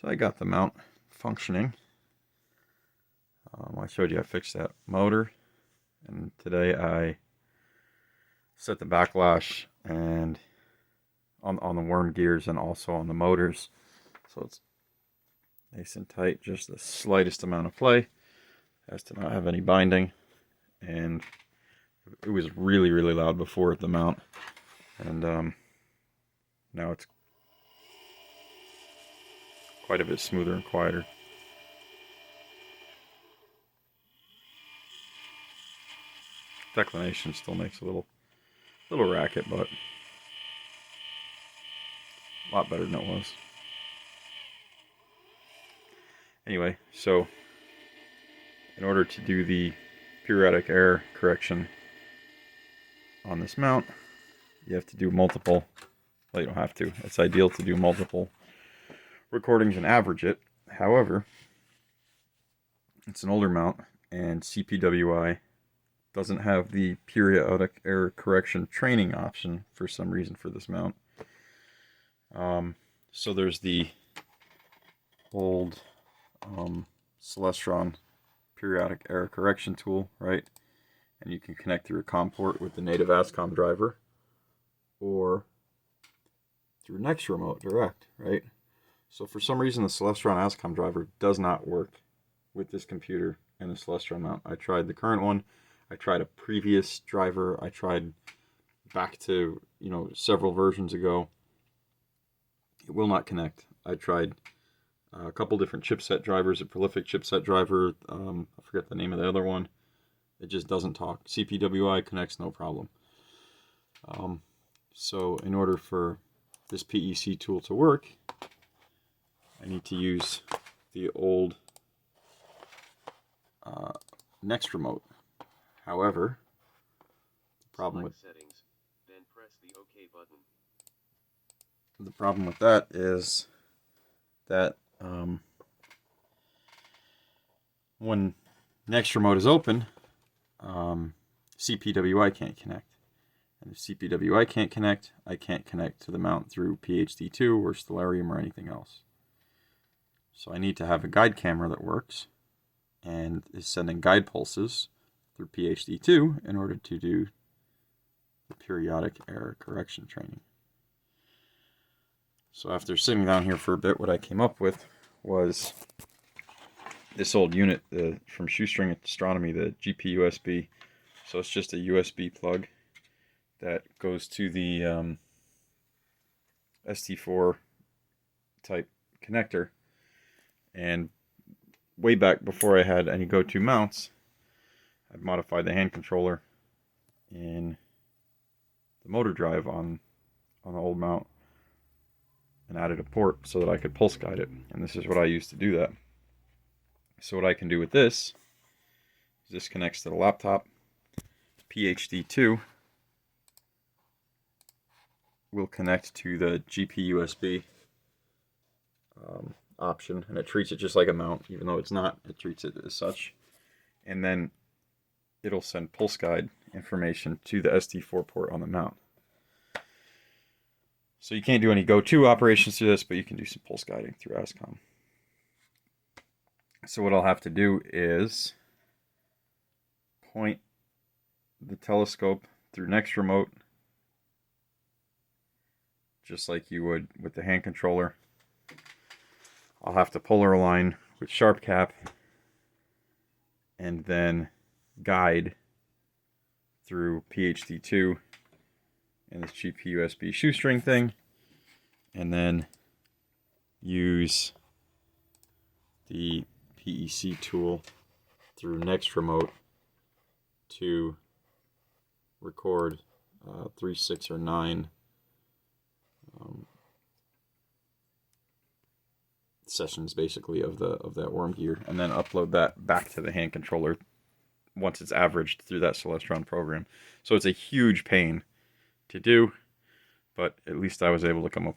So I got the mount functioning. I showed you I fixed that motor, and today I set the backlash and on the worm gears and also on the motors, so it's nice and tight, just the slightest amount of play, has to not have any binding. And it was really loud before at the mount, and now it's quite a bit smoother and quieter. Declination still makes a little racket, but a lot better than it was. Anyway, so in order to do the periodic error correction on this mount, you have to do multiple, well, you don't have to, it's ideal to do multiple recordings and average it. However, it's an older mount, and CPWI doesn't have the periodic error correction training option for some reason for this mount. So there's the old Celestron periodic error correction tool, right? And you can connect through a COM port with the native ASCOM driver, or through Next Remote direct, right? So for some reason the Celestron ASCOM driver does not work with this computer and the Celestron mount. I tried the current one, I tried a previous driver, I tried back to, several versions ago. It will not connect. I tried a couple different chipset drivers, a prolific chipset driver, I forget the name of the other one. It just doesn't talk. CPWI connects no problem. So in order for this PEC tool to work, I need to use the old Next Remote. However, the problem with settings, then press the OK button. The problem with that is that when Next Remote is open, CPWI can't connect. And if CPWI can't connect, I can't connect to the mount through PHD2 or Stellarium or anything else. So I need to have a guide camera that works and is sending guide pulses through PHD2 in order to do the periodic error correction training. So after sitting down here for a bit, what I came up with was this old unit from Shoestring Astronomy, the GPUSB. So it's just a USB plug that goes to the ST4 type connector. And way back before I had any go-to mounts, I'd modified the hand controller in the motor drive on the old mount and added a port so that I could pulse guide it. And this is what I used to do that. So what I can do with this is this connects to the laptop. PHD2 will connect to the GPUSB option, and it treats it just like a mount, even though it's not. It treats it as such. And then it'll send pulse guide information to the ST4 port on the mount. So you can't do any go-to operations through this, but you can do some pulse guiding through ASCOM. So what I'll have to do is point the telescope through Next Remote, just like you would with the hand controller. I'll have to polar align with Sharp Cap and then guide through PHD2 and this GPUSB shoestring thing, and then use the PEC tool through Next Remote to record 3, 6, or 9 sessions basically of that worm gear, and then upload that back to the hand controller once it's averaged through that Celestron program. So it's a huge pain to do, but at least I was able to come up with